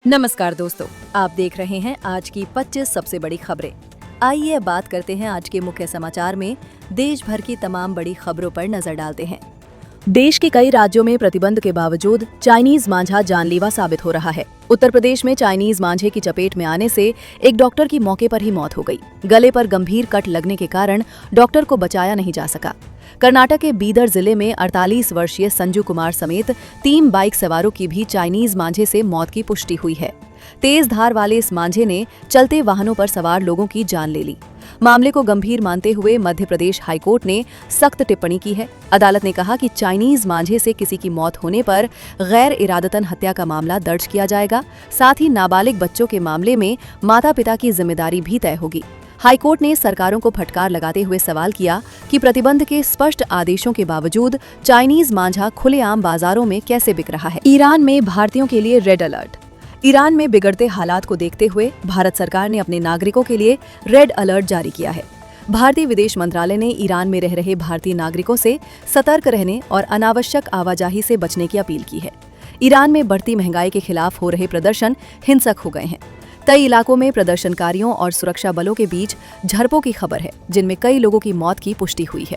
नमस्कार दोस्तों, आप देख रहे हैं आज की 25 सबसे बड़ी खबरें। आइए बात करते हैं आज के मुख्य समाचार में देश भर की तमाम बड़ी खबरों पर नजर डालते हैं। देश के कई राज्यों में प्रतिबंध के बावजूद चाइनीज मांझा जानलेवा साबित हो रहा है। उत्तर प्रदेश में चाइनीज मांझे की चपेट में आने से एक डॉक्टर की मौके पर ही मौत हो गई। गले पर गंभीर कट लगने के कारण डॉक्टर को बचाया नहीं जा सका। कर्नाटक के बीदर जिले में 48 वर्षीय संजू कुमार समेत 3 बाइक सवारों की भी चाइनीज मांझे से मौत की पुष्टि हुई है। तेज धार वाले इस मांझे ने चलते वाहनों पर सवार लोगों की जान ले ली। मामले को गंभीर मानते हुए मध्य प्रदेश हाईकोर्ट ने सख्त टिप्पणी की है। अदालत ने कहा कि चाइनीज मांझे से किसी की मौत होने पर गैर इरादतन हत्या का मामला दर्ज किया जाएगा। साथ ही नाबालिग बच्चों के मामले में माता पिता की जिम्मेदारी भी तय होगी। हाईकोर्ट ने सरकारों को फटकार लगाते हुए सवाल किया कि प्रतिबंध के स्पष्ट आदेशों के बावजूद चाइनीज मांझा खुलेआम बाजारों में कैसे बिक रहा है। ईरान में भारतीयों के लिए रेड अलर्ट। ईरान में बिगड़ते हालात को देखते हुए भारत सरकार ने अपने नागरिकों के लिए रेड अलर्ट जारी किया है। भारतीय विदेश मंत्रालय ने ईरान में रह रहे भारतीय नागरिकों से सतर्क रहने और अनावश्यक आवाजाही से बचने की अपील की है। ईरान में बढ़ती महंगाई के खिलाफ हो रहे प्रदर्शन हिंसक हो गए हैं। कई इलाकों में प्रदर्शनकारियों और सुरक्षा बलों के बीच झड़पों की खबर है, जिनमें कई लोगों की मौत की पुष्टि हुई है।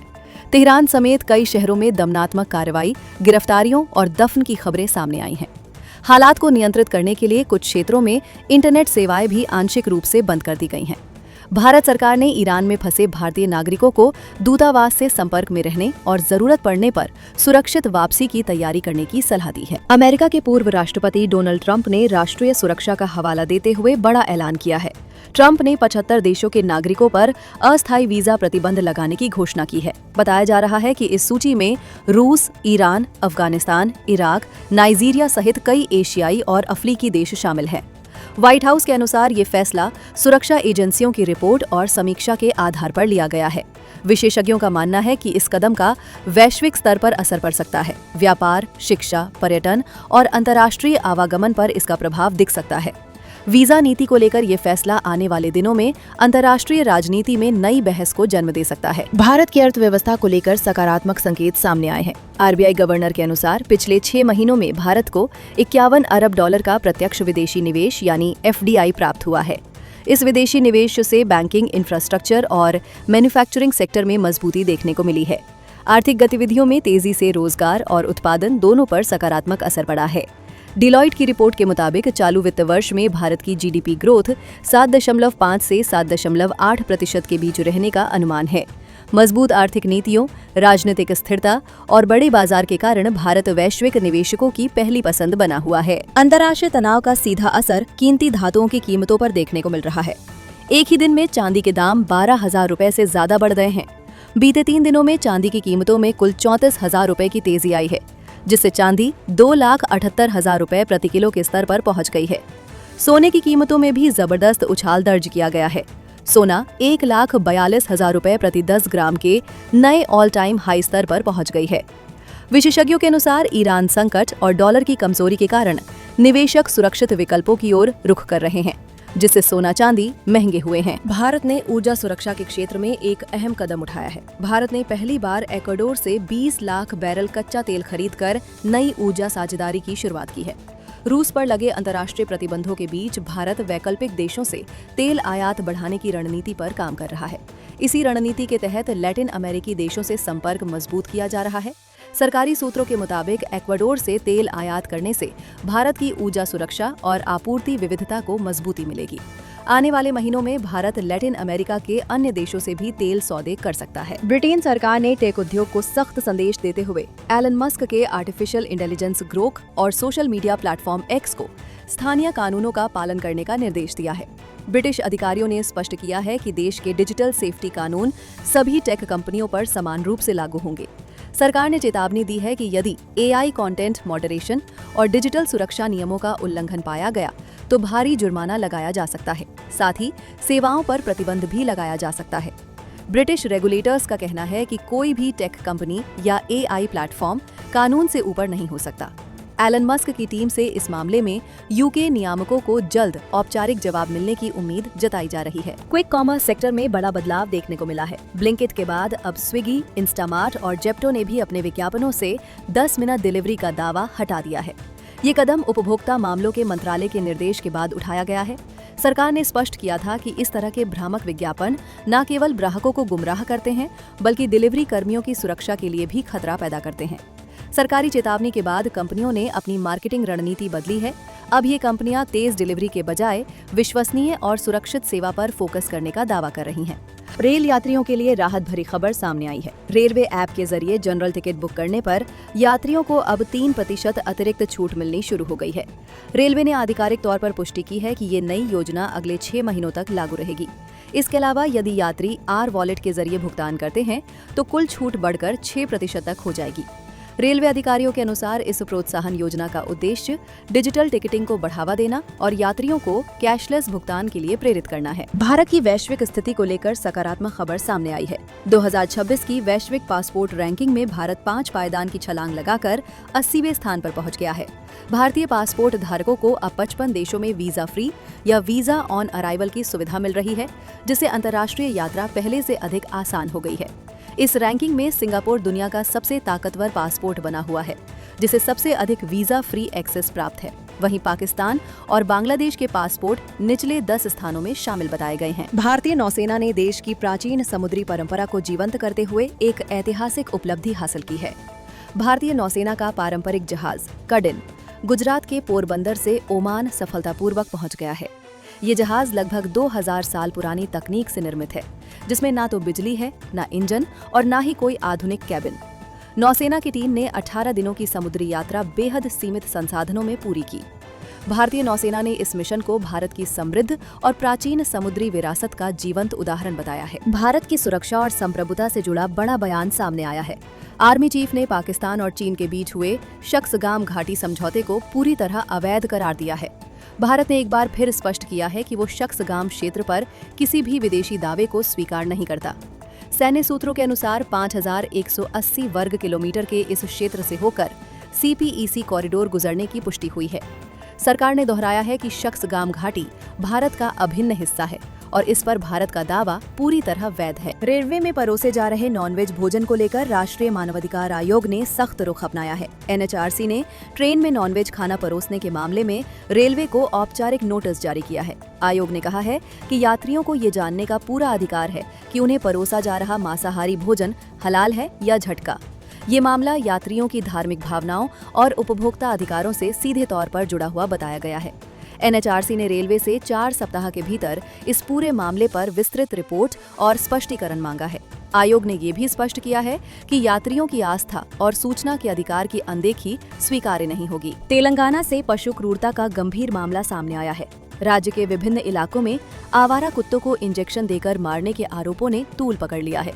तेहरान समेत कई शहरों में दमनात्मक कार्रवाई, गिरफ्तारियों और दफन की खबरें सामने आई हैं। हालात को नियंत्रित करने के लिए कुछ क्षेत्रों में इंटरनेट सेवाएं भी आंशिक रूप से बंद कर दी गई हैं। भारत सरकार ने ईरान में फंसे भारतीय नागरिकों को दूतावास से संपर्क में रहने और जरूरत पड़ने पर सुरक्षित वापसी की तैयारी करने की सलाह दी है। अमेरिका के पूर्व राष्ट्रपति डोनाल्ड ट्रंप ने राष्ट्रीय सुरक्षा का हवाला देते हुए बड़ा ऐलान किया है। ट्रंप ने 75 देशों के नागरिकों पर अस्थायी वीजा प्रतिबंध लगाने की घोषणा की है। बताया जा रहा है कि इस सूची में रूस, ईरान, अफगानिस्तान, इराक, नाइजीरिया सहित कई एशियाई और अफ्रीकी देश शामिल हैं। व्हाइट हाउस के अनुसार ये फैसला सुरक्षा एजेंसियों की रिपोर्ट और समीक्षा के आधार पर लिया गया है। विशेषज्ञों का मानना है कि इस कदम का वैश्विक स्तर पर असर पड़ सकता है। व्यापार, शिक्षा, पर्यटन और अंतर्राष्ट्रीय आवागमन पर इसका प्रभाव दिख सकता है। वीजा नीति को लेकर ये फैसला आने वाले दिनों में अंतर्राष्ट्रीय राजनीति में नई बहस को जन्म दे सकता है। भारत की अर्थव्यवस्था को लेकर सकारात्मक संकेत सामने आए हैं। आरबीआई गवर्नर के अनुसार पिछले 6 महीनों में भारत को $51 अरब का प्रत्यक्ष विदेशी निवेश यानी FDI प्राप्त हुआ है। इस विदेशी निवेश से बैंकिंग, इंफ्रास्ट्रक्चर और मैन्युफैक्चरिंग सेक्टर में मजबूती देखने को मिली है। आर्थिक गतिविधियों में तेजी से रोजगार और उत्पादन दोनों पर सकारात्मक असर पड़ा है। डिलॉयट की रिपोर्ट के मुताबिक चालू वित्त वर्ष में भारत की GDP ग्रोथ 7.5 से 7.8% के बीच रहने का अनुमान है। मजबूत आर्थिक नीतियों, राजनीतिक स्थिरता और बड़े बाजार के कारण भारत वैश्विक निवेशकों की पहली पसंद बना हुआ है। अंतर्राष्ट्रीय तनाव का सीधा असर कीमती धातुओं की कीमतों पर देखने को मिल रहा है। एक ही दिन में चांदी के दाम 12,000 रुपए से ज्यादा बढ़ गए हैं। बीते 3 दिनों में चांदी की कीमतों में कुल 34,000 रुपए की तेजी आई है, जिससे चांदी 2,78,000 रुपए प्रति किलो के स्तर पर पहुंच गई है। सोने की कीमतों में भी जबरदस्त उछाल दर्ज किया गया है। सोना 1,42,000 रुपए प्रति 10 ग्राम के नए ऑल टाइम हाई स्तर पर पहुंच गई है। विशेषज्ञों के अनुसार ईरान संकट और डॉलर की कमजोरी के कारण निवेशक सुरक्षित विकल्पों की ओर रुख कर रहे हैं, जिससे सोना चांदी महंगे हुए हैं। भारत ने ऊर्जा सुरक्षा के क्षेत्र में एक अहम कदम उठाया है। भारत ने पहली बार इक्वाडोर से 20 लाख बैरल कच्चा तेल खरीदकर नई ऊर्जा साझेदारी की शुरुआत की है। रूस पर लगे अंतर्राष्ट्रीय प्रतिबंधों के बीच भारत वैकल्पिक देशों से तेल आयात बढ़ाने की रणनीति पर काम कर रहा है। इसी रणनीति के तहत लैटिन अमेरिकी देशों से संपर्क मजबूत किया जा रहा है। सरकारी सूत्रों के मुताबिक इक्वाडोर से तेल आयात करने से भारत की ऊर्जा सुरक्षा और आपूर्ति विविधता को मजबूती मिलेगी। आने वाले महीनों में भारत लैटिन अमेरिका के अन्य देशों से भी तेल सौदे कर सकता है। ब्रिटेन सरकार ने टेक उद्योग को सख्त संदेश देते हुए एलन मस्क के आर्टिफिशियल इंटेलिजेंस ग्रोक और सोशल मीडिया प्लेटफॉर्म X को स्थानीय कानूनों का पालन करने का निर्देश दिया है। ब्रिटिश अधिकारियों ने स्पष्ट किया है कि देश के डिजिटल सेफ्टी कानून सभी टेक कंपनियों पर समान रूप से लागू होंगे। सरकार ने चेतावनी दी है कि यदि AI कंटेंट मॉडरेशन और डिजिटल सुरक्षा नियमों का उल्लंघन पाया गया तो भारी जुर्माना लगाया जा सकता है। साथ ही सेवाओं पर प्रतिबंध भी लगाया जा सकता है। ब्रिटिश रेगुलेटर्स का कहना है कि कोई भी टेक कंपनी या AI प्लेटफॉर्म कानून से ऊपर नहीं हो सकता। एलन मस्क की टीम से इस मामले में यूके नियामकों को जल्द औपचारिक जवाब मिलने की उम्मीद जताई जा रही है। क्विक कॉमर्स सेक्टर में बड़ा बदलाव देखने को मिला है। ब्लिंकिट के बाद अब स्विगी, इंस्टामार्ट और जेप्टो ने भी अपने विज्ञापनों से 10 मिनट डिलीवरी का दावा हटा दिया है। ये कदम उपभोक्ता मामलों के मंत्रालय के निर्देश के बाद उठाया गया है। सरकार ने स्पष्ट किया था कि इस तरह के भ्रामक विज्ञापन न केवल ग्राहकों को गुमराह करते हैं, बल्कि डिलीवरी कर्मियों की सुरक्षा के लिए भी खतरा पैदा करते हैं। सरकारी चेतावनी के बाद कंपनियों ने अपनी मार्केटिंग रणनीति बदली है। अब ये कंपनियां तेज डिलीवरी के बजाय विश्वसनीय और सुरक्षित सेवा पर फोकस करने का दावा कर रही हैं। रेल यात्रियों के लिए राहत भरी खबर सामने आई है। रेलवे ऐप के जरिए जनरल टिकट बुक करने पर यात्रियों को अब 3% अतिरिक्त छूट मिलनी शुरू हो गई है। रेलवे ने आधिकारिक तौर पर पुष्टि की है कि ये नई योजना अगले 6 महीनों तक लागू रहेगी। इसके अलावा यदि यात्री आर वॉलेट के जरिए भुगतान करते हैं तो कुल छूट बढ़कर 6% तक हो जाएगी। रेलवे अधिकारियों के अनुसार इस प्रोत्साहन योजना का उद्देश्य डिजिटल टिकटिंग को बढ़ावा देना और यात्रियों को कैशलेस भुगतान के लिए प्रेरित करना है। भारत की वैश्विक स्थिति को लेकर सकारात्मक खबर सामने आई है। 2026 की वैश्विक पासपोर्ट रैंकिंग में भारत 5 पायदान की छलांग लगाकर 80वें स्थान पर पहुंच गया है। भारतीय पासपोर्ट धारकों को अब 55 देशों में वीजा फ्री या वीजा ऑन अराइवल की सुविधा मिल रही है, जिससे अंतर्राष्ट्रीय यात्रा पहले से अधिक आसान हो गई है। इस रैंकिंग में सिंगापुर दुनिया का सबसे ताकतवर पासपोर्ट बना हुआ है, जिसे सबसे अधिक वीजा फ्री एक्सेस प्राप्त है। वहीं पाकिस्तान और बांग्लादेश के पासपोर्ट निचले 10 स्थानों में शामिल बताए गए हैं। भारतीय नौसेना ने देश की प्राचीन समुद्री परंपरा को जीवंत करते हुए एक ऐतिहासिक उपलब्धि हासिल की है। भारतीय नौसेना का पारंपरिक जहाज कडिन गुजरात के पोरबंदर से ओमान सफलतापूर्वक पहुंच गया है। ये जहाज लगभग 2000 साल पुरानी तकनीक से निर्मित है, जिसमें ना तो बिजली है, ना इंजन और ना ही कोई आधुनिक कैबिन। नौसेना की टीम ने 18 दिनों की समुद्री यात्रा बेहद सीमित संसाधनों में पूरी की। भारतीय नौसेना ने इस मिशन को भारत की समृद्ध और प्राचीन समुद्री विरासत का जीवंत उदाहरण बताया है। भारत की सुरक्षा और संप्रभुता से जुड़ा बड़ा बयान सामने आया है। आर्मी चीफ ने पाकिस्तान और चीन के बीच हुए शख्सगाम घाटी समझौते को पूरी तरह अवैध करार दिया है। भारत ने एक बार फिर स्पष्ट किया है कि वो शख्सगाम क्षेत्र पर किसी भी विदेशी दावे को स्वीकार नहीं करता। सैन्य सूत्रों के अनुसार 5180 वर्ग किलोमीटर के इस क्षेत्र से होकर CPEC कॉरिडोर गुजरने की पुष्टि हुई है। सरकार ने दोहराया है कि शख्सगाम घाटी भारत का अभिन्न हिस्सा है और इस पर भारत का दावा पूरी तरह वैध है। रेलवे में परोसे जा रहे नॉनवेज भोजन को लेकर राष्ट्रीय मानवाधिकार आयोग ने सख्त रुख अपनाया है। NHRC ने ट्रेन में नॉनवेज खाना परोसने के मामले में रेलवे को औपचारिक नोटिस जारी किया है। आयोग ने कहा है कि यात्रियों को ये जानने का पूरा अधिकार है कि उन्हें परोसा जा रहा मांसाहारी भोजन हलाल है या झटका। ये मामला यात्रियों की धार्मिक भावनाओं और उपभोक्ता अधिकारों से सीधे तौर पर जुड़ा हुआ बताया गया है। NHRC ने रेलवे से 4 सप्ताह के भीतर इस पूरे मामले पर विस्तृत रिपोर्ट और स्पष्टीकरण मांगा है। आयोग ने ये भी स्पष्ट किया है कि यात्रियों की आस्था और सूचना के अधिकार की अनदेखी स्वीकार्य नहीं होगी। तेलंगाना से पशु क्रूरता का गंभीर मामला सामने आया है। राज्य के विभिन्न इलाकों में आवारा कुत्तों को इंजेक्शन देकर मारने के आरोपों ने तूल पकड़ लिया है।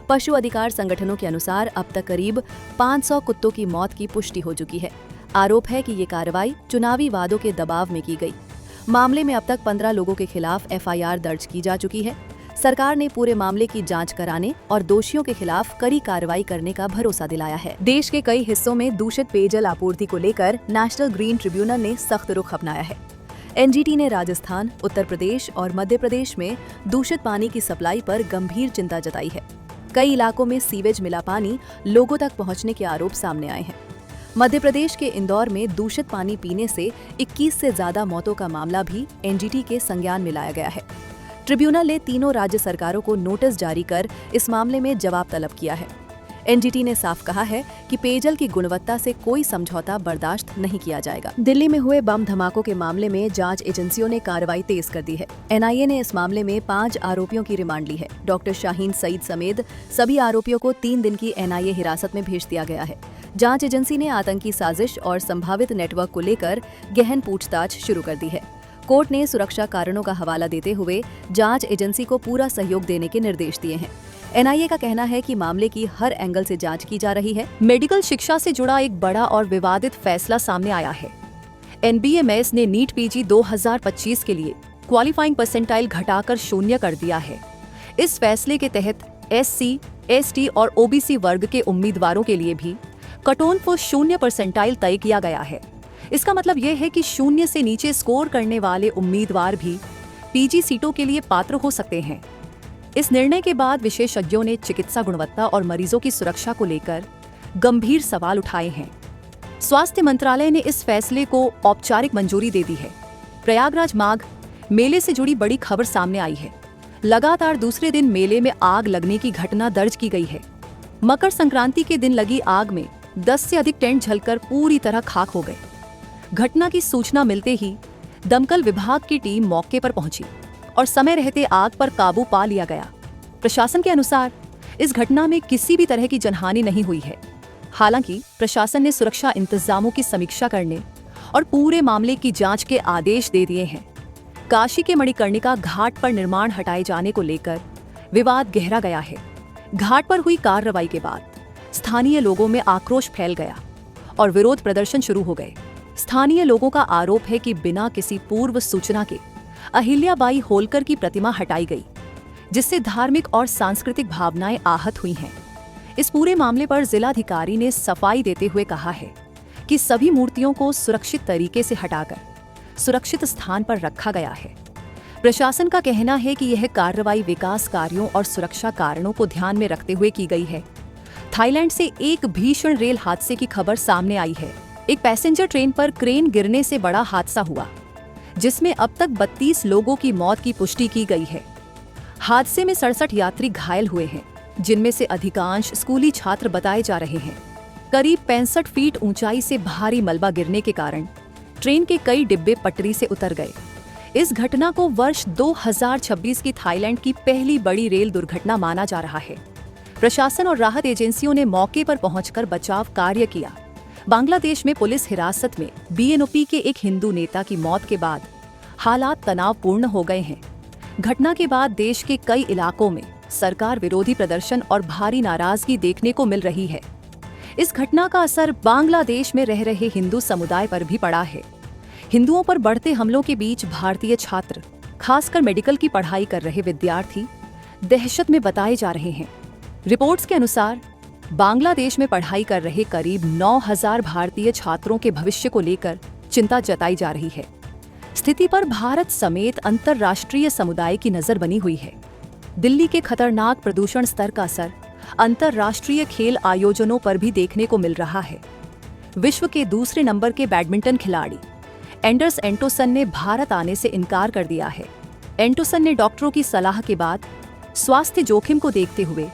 पशु अधिकार संगठनों के अनुसार अब तक करीब 500 कुत्तों की मौत की पुष्टि हो चुकी है। आरोप है कि ये कार्रवाई चुनावी वादों के दबाव में की गई। मामले में अब तक 15 लोगों के खिलाफ FIR दर्ज की जा चुकी है। सरकार ने पूरे मामले की जांच कराने और दोषियों के खिलाफ कड़ी कार्रवाई करने का भरोसा दिलाया है। देश के कई हिस्सों में दूषित पेयजल आपूर्ति को लेकर नेशनल ग्रीन ट्रिब्यूनल ने सख्त रुख अपनाया है। NGT ने राजस्थान, उत्तर प्रदेश और मध्य प्रदेश में दूषित पानी की सप्लाई पर गंभीर चिंता जताई है। कई इलाकों में सीवेज मिला पानी लोगों तक पहुंचने के आरोप सामने आए हैं। मध्य प्रदेश के इंदौर में दूषित पानी पीने से 21 से ज्यादा मौतों का मामला भी NGT के संज्ञान में लाया गया है। ट्रिब्यूनल ने तीनों राज्य सरकारों को नोटिस जारी कर इस मामले में जवाब तलब किया है। NGT ने साफ कहा है कि पेयजल की गुणवत्ता से कोई समझौता बर्दाश्त नहीं किया जाएगा। दिल्ली में हुए बम धमाकों के मामले में जांच एजेंसियों ने कार्रवाई तेज कर दी है। NIA ने इस मामले में 5 आरोपियों की रिमांड ली है। डॉक्टर शाहीन सईद समेत सभी आरोपियों को 3 दिन की NIA हिरासत में भेज दिया गया है। जांच एजेंसी ने आतंकी साजिश और संभावित नेटवर्क को लेकर गहन पूछताछ शुरू कर दी है। कोर्ट ने सुरक्षा कारणों का हवाला देते हुए जांच एजेंसी को पूरा सहयोग देने के निर्देश दिए हैं। NIA का कहना है कि मामले की हर एंगल से जांच की जा रही है। मेडिकल शिक्षा से जुड़ा एक बड़ा और विवादित फैसला सामने आया है। NBMS ने नीट PG 2025 के लिए क्वालिफाइंग परसेंटाइल घटाकर 0 कर दिया है। इस फैसले के तहत SC, ST और OBC वर्ग के उम्मीदवारों के लिए भी कटऑन पर 0 परसेंटाइल तय किया गया है। इसका मतलब यह है कि 0 से नीचे स्कोर करने वाले उम्मीदवार भी PG सीटों के लिए पात्र हो सकते हैं। इस निर्णय के बाद विशेषज्ञों ने चिकित्सा गुणवत्ता और मरीजों की सुरक्षा को लेकर गंभीर सवाल उठाए हैं। स्वास्थ्य मंत्रालय ने इस फैसले को औपचारिक मंजूरी दे दी है। प्रयागराज माघ मेले से जुड़ी बड़ी खबर सामने आई है। लगातार दूसरे दिन मेले में आग लगने की घटना दर्ज की गई है। मकर संक्रांति के दिन लगी आग में 10 से अधिक टेंट जलकर पूरी तरह खाक हो गए। घटना की सूचना मिलते ही दमकल विभाग की टीम मौके पर पहुंची और समय रहते आग पर काबू पा लिया गया। प्रशासन के अनुसार इस घटना में किसी भी तरह की जनहानि नहीं हुई है। हालांकि प्रशासन ने सुरक्षा इंतजामों की समीक्षा करने और पूरे मामले की जांच के आदेश दे दिए हैं। काशी के मणिकर्णिका घाट पर निर्माण हटाए जाने को लेकर विवाद गहरा गया है। घाट पर हुई कार्रवाई के बाद स्थानीय लोगों में आक्रोश फैल गया और विरोध प्रदर्शन शुरू हो गए। स्थानीय लोगों का आरोप है कि बिना किसी पूर्व सूचना के अहिल्याबाई होलकर की प्रतिमा हटाई गई, जिससे धार्मिक और सांस्कृतिक भावनाएं आहत हुई हैं। इस पूरे मामले पर जिलाधिकारी ने सफाई देते हुए कहा है कि सभी मूर्तियों को सुरक्षित तरीके से हटाकर सुरक्षित स्थान पर रखा गया है। प्रशासन का कहना है कि यह कार्रवाई विकास कार्यों और सुरक्षा कारणों को ध्यान में रखते हुए की गई है। थाईलैंड से एक भीषण रेल हादसे की खबर सामने आई है। एक पैसेंजर ट्रेन पर क्रेन गिरने से बड़ा हादसा हुआ, जिसमें अब तक 32 लोगों की मौत की पुष्टि की गई है। हादसे में 67 यात्री घायल हुए हैं, जिनमें से अधिकांश स्कूली छात्र बताए जा रहे हैं। करीब 65 फीट ऊंचाई से भारी मलबा गिरने के कारण ट्रेन के कई डिब्बे पटरी से उतर गए। इस घटना को वर्ष 2026 की थाईलैंड की पहली बड़ी रेल दुर्घटना माना जा रहा है। प्रशासन और राहत एजेंसियों ने मौके पर पहुंचकर बचाव कार्य किया। बांग्लादेश में पुलिस हिरासत में बीएनपी के एक हिंदू नेता की मौत के बाद हालात तनावपूर्ण हो गए हैं। घटना के बाद देश के कई इलाकों में सरकार विरोधी प्रदर्शन और भारी नाराजगी देखने को मिल रही है। इस घटना का असर बांग्लादेश में रह रहे हिंदू समुदाय पर भी पड़ा है। हिंदुओं पर बढ़ते हमलों के बीच भारतीय छात्र, खासकर मेडिकल की पढ़ाई कर रहे विद्यार्थी, दहशत में बताए जा रहे हैं। रिपोर्ट्स के अनुसार बांग्लादेश में पढ़ाई कर रहे करीब 9,000 भारतीय छात्रों के भविष्य को लेकर चिंता जताई जा रही है। स्थिति पर भारत समेत अंतर्राष्ट्रीय समुदाय की नजर बनी हुई है। दिल्ली के खतरनाक प्रदूषण स्तर का असर अंतर्राष्ट्रीय खेल आयोजनों पर भी देखने को मिल रहा है। विश्व के दूसरे नंबर के बैडमिंटन खिलाड़ी एंडर्स एंटोसन ने भारत आने से इनकार कर दिया है। एंटोसन ने डॉक्टरों की सलाह के बाद स्वास्थ्य जोखिम को देखते हुए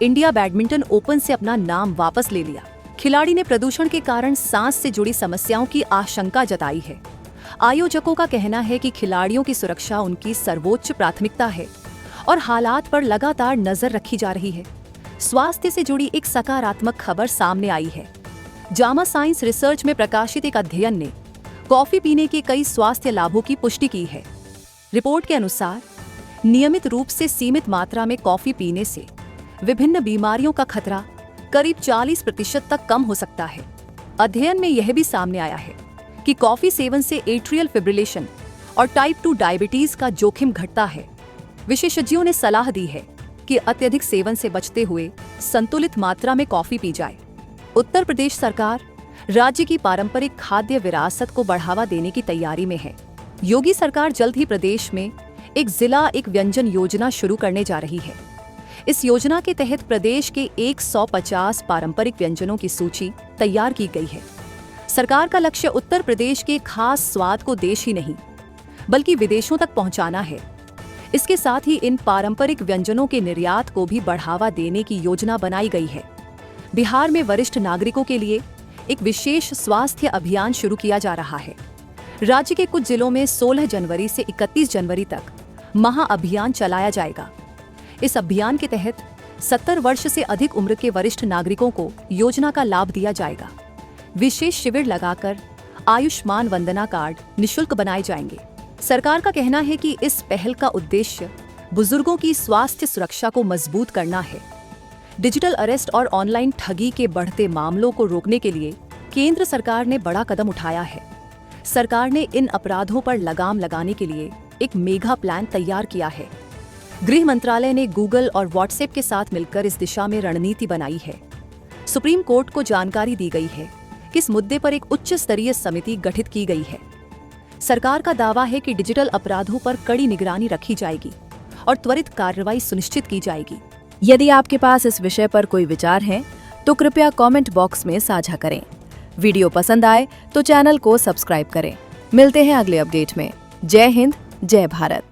इंडिया बैडमिंटन ओपन से अपना नाम वापस ले लिया। खिलाड़ी ने प्रदूषण के कारण सांस से जुड़ी समस्याओं की आशंका जताई है। आयोजकों का कहना है कि खिलाड़ियों की सुरक्षा उनकी सर्वोच्च प्राथमिकता है और हालात पर लगातार नजर रखी जा रही है। स्वास्थ्य से जुड़ी एक सकारात्मक खबर सामने आई है। जामा साइंस रिसर्च में प्रकाशित एक अध्ययन ने कॉफी पीने के कई स्वास्थ्य लाभों की पुष्टि की है। रिपोर्ट के अनुसार नियमित रूप से सीमित मात्रा में कॉफी पीने से विभिन्न बीमारियों का खतरा करीब 40% तक कम हो सकता है। अध्ययन में यह भी सामने आया है कि कॉफी सेवन से एट्रियल फिब्रिलेशन और टाइप 2 डायबिटीज का जोखिम घटता है। विशेषज्ञों ने सलाह दी है कि अत्यधिक सेवन से बचते हुए संतुलित मात्रा में कॉफी पी जाए। उत्तर प्रदेश सरकार राज्य की पारंपरिक खाद्य विरासत को बढ़ावा देने की तैयारी में है। योगी सरकार जल्द ही प्रदेश में एक जिला एक व्यंजन योजना शुरू करने जा रही है। इस योजना के तहत प्रदेश के 150 पारंपरिक व्यंजनों की सूची तैयार की गई है। सरकार का लक्ष्य उत्तर प्रदेश के खास स्वाद को देश ही नहीं बल्कि विदेशों तक पहुंचाना है। इसके साथ ही इन पारंपरिक व्यंजनों के निर्यात को भी बढ़ावा देने की योजना बनाई गई है। बिहार में वरिष्ठ नागरिकों के लिए एक विशेष स्वास्थ्य अभियान शुरू किया जा रहा है। राज्य के कुछ जिलों में 16 जनवरी से 31 जनवरी तक महाअभियान चलाया जाएगा। इस अभियान के तहत 70 वर्ष से अधिक उम्र के वरिष्ठ नागरिकों को योजना का लाभ दिया जाएगा। विशेष शिविर लगाकर आयुष्मान वंदना कार्ड निःशुल्क बनाए जाएंगे। सरकार का कहना है कि इस पहल का उद्देश्य बुजुर्गों की स्वास्थ्य सुरक्षा को मजबूत करना है। डिजिटल अरेस्ट और ऑनलाइन ठगी के बढ़ते मामलों को रोकने के लिए केंद्र सरकार ने बड़ा कदम उठाया है। सरकार ने इन अपराधों पर लगाम लगाने के लिए एक मेगा प्लान तैयार किया है। गृह मंत्रालय ने गूगल और व्हाट्सएप के साथ मिलकर इस दिशा में रणनीति बनाई है। सुप्रीम कोर्ट को जानकारी दी गई है कि इस मुद्दे पर एक उच्च स्तरीय समिति गठित की गई है। सरकार का दावा है कि डिजिटल अपराधों पर कड़ी निगरानी रखी जाएगी और त्वरित कार्रवाई सुनिश्चित की जाएगी। यदि आपके पास इस विषय पर कोई विचार है तो कृपया कमेंट बॉक्स में साझा करें। वीडियो पसंद आए तो चैनल को सब्सक्राइब करें। मिलते हैं अगले अपडेट में। जय हिंद, जय भारत।